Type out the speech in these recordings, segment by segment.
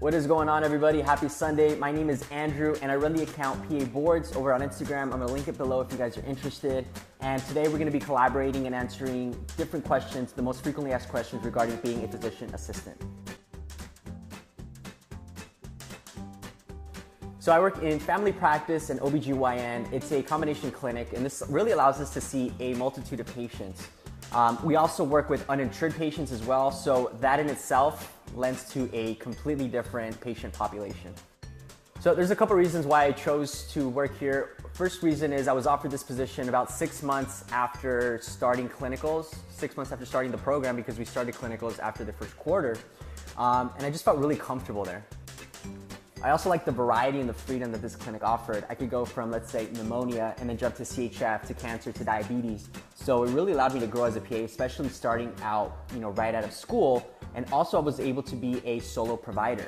What is going on, everybody? Happy Sunday. My name is Andrew and I run the account PA Boards over on Instagram. I'm going to link it below if you guys are interested. And today we're going to be collaborating and answering different questions, the most frequently asked questions regarding being a physician assistant. So I work in family practice and OBGYN. It's a combination clinic, and this really allows us to see a multitude of patients. We also work with uninsured patients as well, so that in itself lends to a completely different patient population. So there's a couple reasons why I chose to work here. First reason is I was offered this position about 6 months after starting clinicals, 6 months after starting the program, because we started clinicals after the first quarter, and I just felt really comfortable there. I also like the variety and the freedom that this clinic offered. I could go from, let's say, pneumonia and then jump to CHF, to cancer, to diabetes. So it really allowed me to grow as a PA, especially starting out, right out of school. And also I was able to be a solo provider.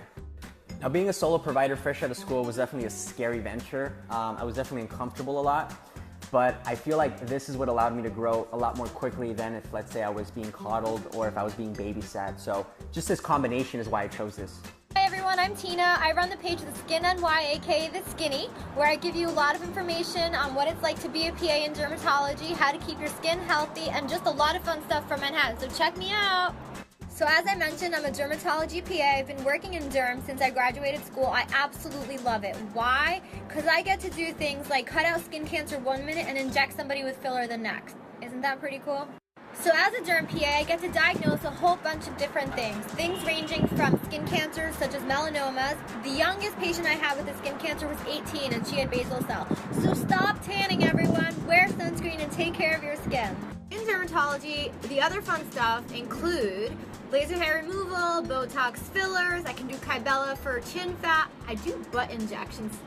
Now, being a solo provider fresh out of school was definitely a scary venture. I was definitely uncomfortable a lot, but I feel like this is what allowed me to grow a lot more quickly than if, let's say, I was being coddled or if I was being babysat. So just this combination is why I chose this. Hi everyone, I'm Tina. I run the page The Skin NY, aka The Skinny, where I give you a lot of information on what it's like to be a PA in dermatology, how to keep your skin healthy, and just a lot of fun stuff from Manhattan, so check me out! So as I mentioned, I'm a dermatology PA. I've been working in derm since I graduated school. I absolutely love it. Why? Because I get to do things like cut out skin cancer 1 minute and inject somebody with filler the next. Isn't that pretty cool? So as a derm PA, I get to diagnose a whole bunch of different things ranging from skin cancers such as melanomas. The youngest patient I had with a skin cancer was 18 and she had basal cell. So stop tanning, everyone, wear sunscreen and take care of your skin. In dermatology, the other fun stuff include laser hair removal, Botox fillers, I can do Kybella for chin fat, I do butt injections,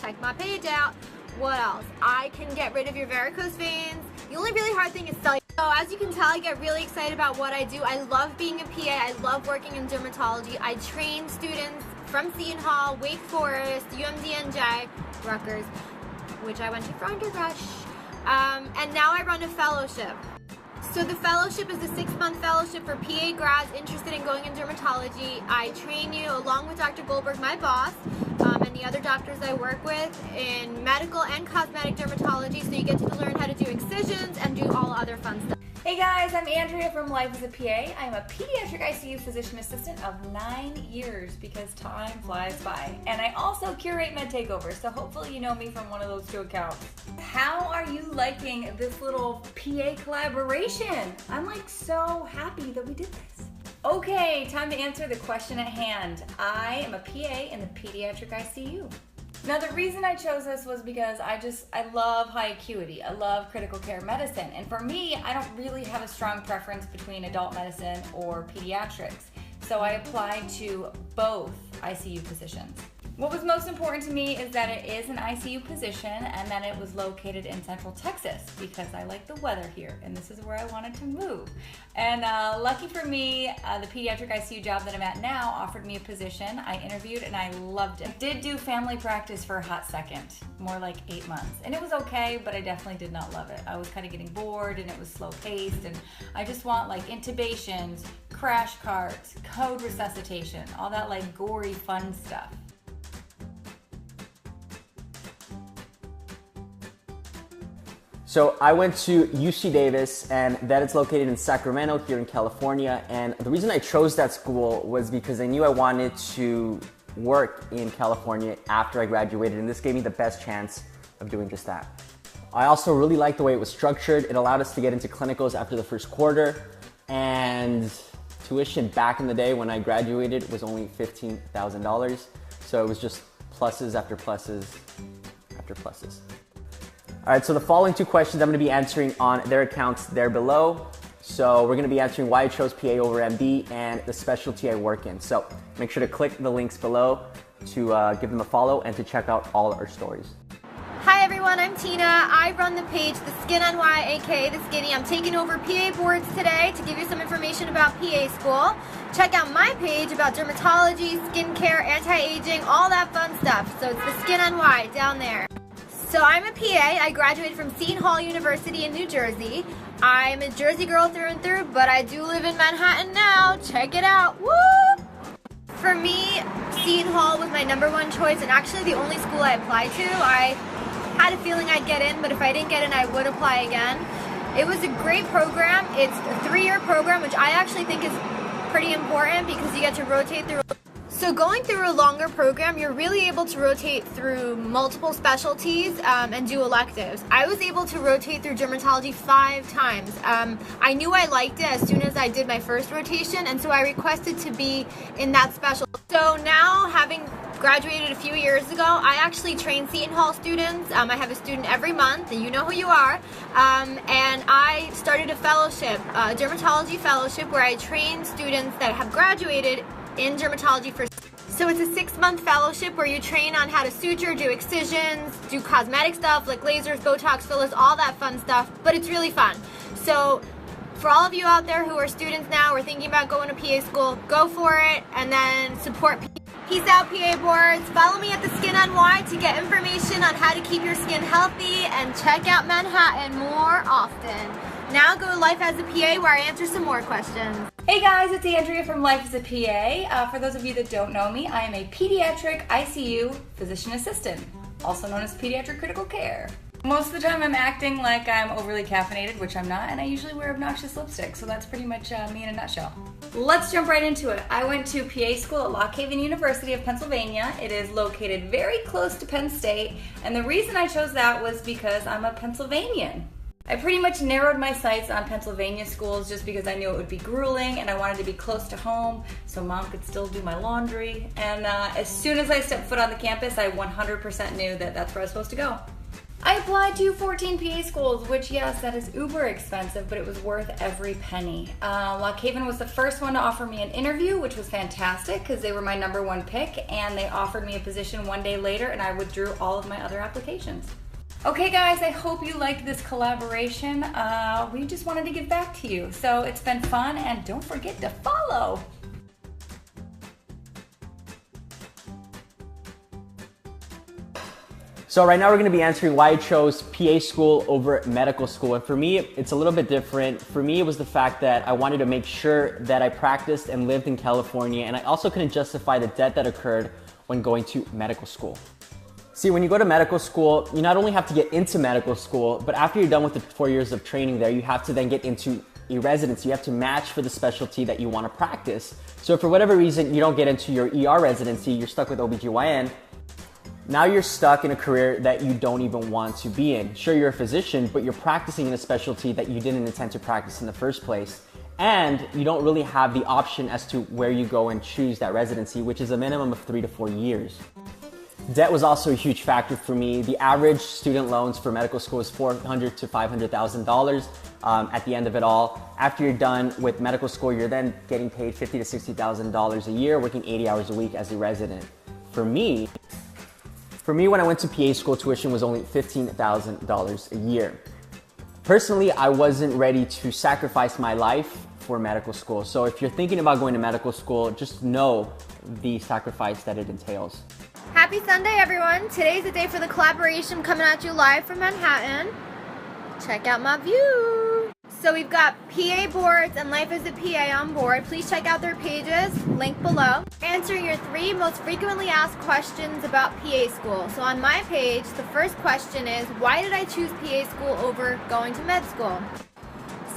check my page out. What else? I can get rid of your varicose veins. The only really hard thing is cellular. So as you can tell, I get really excited about what I do. I love being a PA. I love working in dermatology. I train students from Seton Hall, Wake Forest, UMDNJ, Rutgers, which I went to for undergrad. And now I run a fellowship. So the fellowship is a 6-month fellowship for PA grads interested in going in dermatology. I train you along with Dr. Goldberg, my boss, and the other doctors I work with in medical and cosmetic dermatology, so you get to learn how to do excisions and do all other fun stuff. Hey guys, I'm Andrea from Life as a PA. I'm a pediatric ICU physician assistant of 9 years because time flies by. And I also curate med takeovers, so hopefully you know me from one of those 2 accounts. How are you liking this little PA collaboration? I'm like so happy that we did this. Okay, time to answer the question at hand. I am a PA in the pediatric ICU. Now the reason I chose this was because I love high acuity. I love critical care medicine. And for me, I don't really have a strong preference between adult medicine or pediatrics. So I applied to both ICU positions. What was most important to me is that it is an ICU position and that it was located in Central Texas because I like the weather here and this is where I wanted to move. And lucky for me, the pediatric ICU job that I'm at now offered me a position. I interviewed and I loved it. I did do family practice for a hot second, more like 8 months. And it was okay, but I definitely did not love it. I was kind of getting bored and it was slow paced and I just want like intubations, crash carts, code resuscitation, all that like gory fun stuff. So I went to UC Davis, and that is located in Sacramento here in California. And the reason I chose that school was because I knew I wanted to work in California after I graduated, and this gave me the best chance of doing just that. I also really liked the way it was structured. It allowed us to get into clinicals after the first quarter, and tuition back in the day when I graduated was only $15,000. So it was just pluses after pluses after pluses. All right, so the following 2 questions I'm going to be answering on their accounts there below. So we're going to be answering why I chose PA over MD and the specialty I work in. So make sure to click the links below to give them a follow and to check out all our stories. Hi everyone, I'm Tina. I run the page The Skin NY, aka The Skinny. I'm taking over PA boards today to give you some information about PA school. Check out my page about dermatology, skincare, anti-aging, all that fun stuff. So it's The Skin NY down there. So I'm a PA. I graduated from Seton Hall University in New Jersey. I'm a Jersey girl through and through, but I do live in Manhattan now. Check it out. Woo! For me, Seton Hall was my #1 choice and actually the only school I applied to. I had a feeling I'd get in, but if I didn't get in, I would apply again. It was a great program. It's a 3-year program, which I actually think is pretty important because you get to rotate through. So going through a longer program, you're really able to rotate through multiple specialties and do electives. I was able to rotate through dermatology 5 times. I knew I liked it as soon as I did my first rotation, and so I requested to be in that specialty. So now, having graduated a few years ago, I actually train Seton Hall students. I have a student every month, and you know who you are. And I started a fellowship, a dermatology fellowship, where I train students that have graduated in dermatology for. So it's a 6-month fellowship where you train on how to suture, do excisions, do cosmetic stuff like lasers, Botox, fillers, all that fun stuff, but it's really fun. So for all of you out there who are students now or thinking about going to PA school, go for it and then support PA. Peace out, PA boards. Follow me at the Skin NY to get information on how to keep your skin healthy and check out Manhattan more often. Now go to Life as a PA where I answer some more questions. Hey guys, it's Andrea from Life as a PA. For those of you that don't know me, I am a pediatric ICU physician assistant, also known as pediatric critical care. Most of the time I'm acting like I'm overly caffeinated, which I'm not, and I usually wear obnoxious lipstick, so that's pretty much me in a nutshell. Let's jump right into it. I went to PA school at Lock Haven University of Pennsylvania. It is located very close to Penn State, and the reason I chose that was because I'm a Pennsylvanian. I pretty much narrowed my sights on Pennsylvania schools just because I knew it would be grueling and I wanted to be close to home so mom could still do my laundry. And as soon as I stepped foot on the campus, I 100% knew that that's where I was supposed to go. I applied to 14 PA schools, which yes, that is uber expensive, but it was worth every penny. Lock Haven was the first one to offer me an interview, which was fantastic because they were my #1 pick, and they offered me a position 1 day later and I withdrew all of my other applications. Okay guys, I hope you liked this collaboration. We just wanted to give back to you. So it's been fun, and don't forget to follow. So right now we're going to be answering why I chose PA school over medical school. And for me, it's a little bit different. For me, it was the fact that I wanted to make sure that I practiced and lived in California, and I also couldn't justify the debt that occurred when going to medical school. See, when you go to medical school, you not only have to get into medical school, but after you're done with the 4 years of training there, you have to then get into a residency. You have to match for the specialty that you want to practice. So if for whatever reason you don't get into your ER residency, you're stuck with OBGYN, now you're stuck in a career that you don't even want to be in. Sure, you're a physician, but you're practicing in a specialty that you didn't intend to practice in the first place. And you don't really have the option as to where you go and choose that residency, which is a minimum of 3 to 4 years. Debt was also a huge factor for me. The average student loans for medical school is $400,000 to $500,000 at the end of it all. After you're done with medical school, you're then getting paid $50,000 to $60,000 a year, working 80 hours a week as a resident. For me, when I went to PA school, tuition was only $15,000 a year. Personally, I wasn't ready to sacrifice my life for medical school. So if you're thinking about going to medical school, just know the sacrifice that it entails. Happy Sunday, everyone. Today's the day for the collaboration, coming at you live from Manhattan. Check out my view. So we've got PA boards and Life as a PA on board. Please check out their pages, link below. Answer your 3 most frequently asked questions about PA school. So on my page, the first question is, why did I choose PA school over going to med school?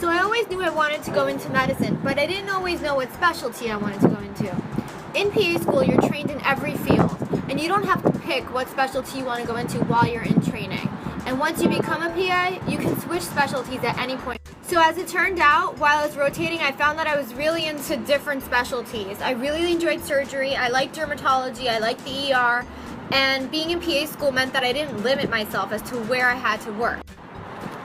So I always knew I wanted to go into medicine, but I didn't always know what specialty I wanted to go into. In PA school, you're trained in every field, and you don't have to pick what specialty you want to go into while you're in training. And once you become a PA, you can switch specialties at any point. So as it turned out, while I was rotating, I found that I was really into different specialties. I really enjoyed surgery, I liked dermatology, I liked the ER, and being in PA school meant that I didn't limit myself as to where I had to work.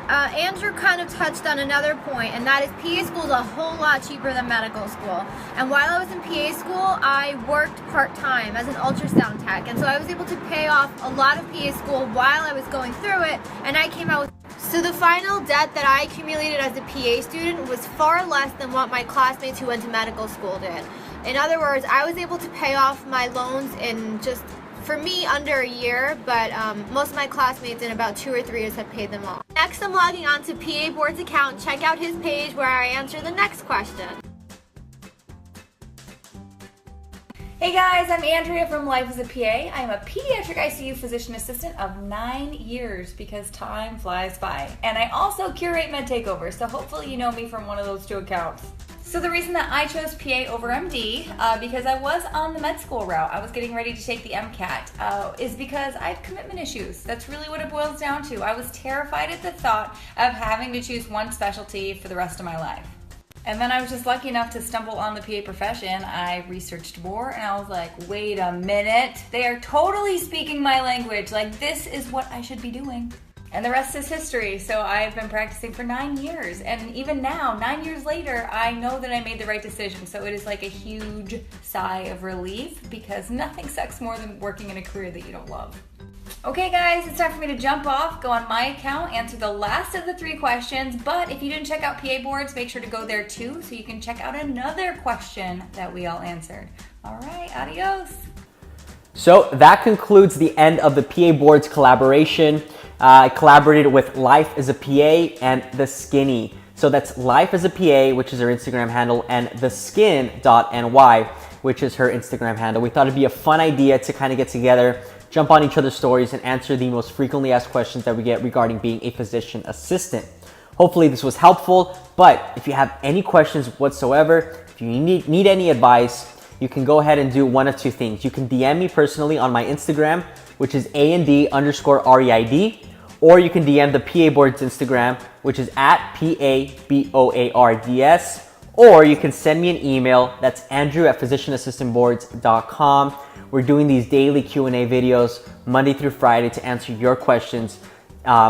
Andrew kind of touched on another point, and that is PA school is a whole lot cheaper than medical school. And while I was in PA school, I worked part-time as an ultrasound tech, and so I was able to pay off a lot of PA school while I was going through it, and I came out with. So the final debt that I accumulated as a PA student was far less than what my classmates who went to medical school did. In other words, I was able to pay off my loans in just, for me, under a year, but most of my classmates in about 2 or 3 years have paid them off. Next, I'm logging on to PA Board's account. Check out his page where I answer the next question. Hey guys, I'm Andrea from Life as a PA. I am a pediatric ICU physician assistant of 9 years because time flies by. And I also curate Med Takeover, so hopefully you know me from one of those two accounts. So the reason that I chose PA over MD, because I was on the med school route, I was getting ready to take the MCAT, is because I have commitment issues. That's really what it boils down to. I was terrified at the thought of having to choose one specialty for the rest of my life. And then I was just lucky enough to stumble on the PA profession. I researched more and I was like, wait a minute, they are totally speaking my language. Like, this is what I should be doing. And the rest is history. So I've been practicing for 9 years. And even now, 9 years later, I know that I made the right decision. So it is like a huge sigh of relief because nothing sucks more than working in a career that you don't love. Okay guys, it's time for me to jump off, go on my account, answer the last of the 3 questions, but if you didn't check out PA boards, make sure to go there too so you can check out another question that we all answered. All right, adios. So that concludes the end of the PA boards collaboration. I collaborated with Life as a PA and The Skinny. So that's Life as a PA, which is her Instagram handle, and theskin.ny, which is her Instagram handle. We thought it'd be a fun idea to kind of get together, jump on each other's stories, and answer the most frequently asked questions that we get regarding being a physician assistant. Hopefully this was helpful, but if you have any questions whatsoever, if you need any advice, you can go ahead and do one of 2 things. You can DM me personally on my Instagram, which is AND_REID, or you can DM the PA Boards Instagram, which is at PABOARDS, or you can send me an email. That's andrew@physicianassistantboards.com. We're doing these daily Q&A videos Monday through Friday to answer your questions,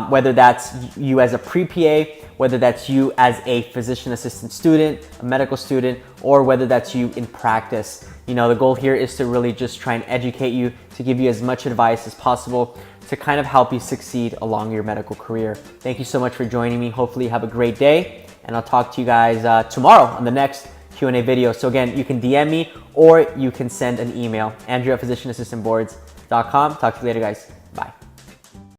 whether that's you as a pre-PA, whether that's you as a physician assistant student, a medical student, or whether that's you in practice. You know, the goal here is to really just try and educate you, to give you as much advice as possible to kind of help you succeed along your medical career. Thank you so much for joining me. Hopefully you have a great day, and I'll talk to you guys tomorrow on the next Q&A video. So again, you can DM me or you can send an email, andrew@physicianassistantboards.com. Talk to you later, guys.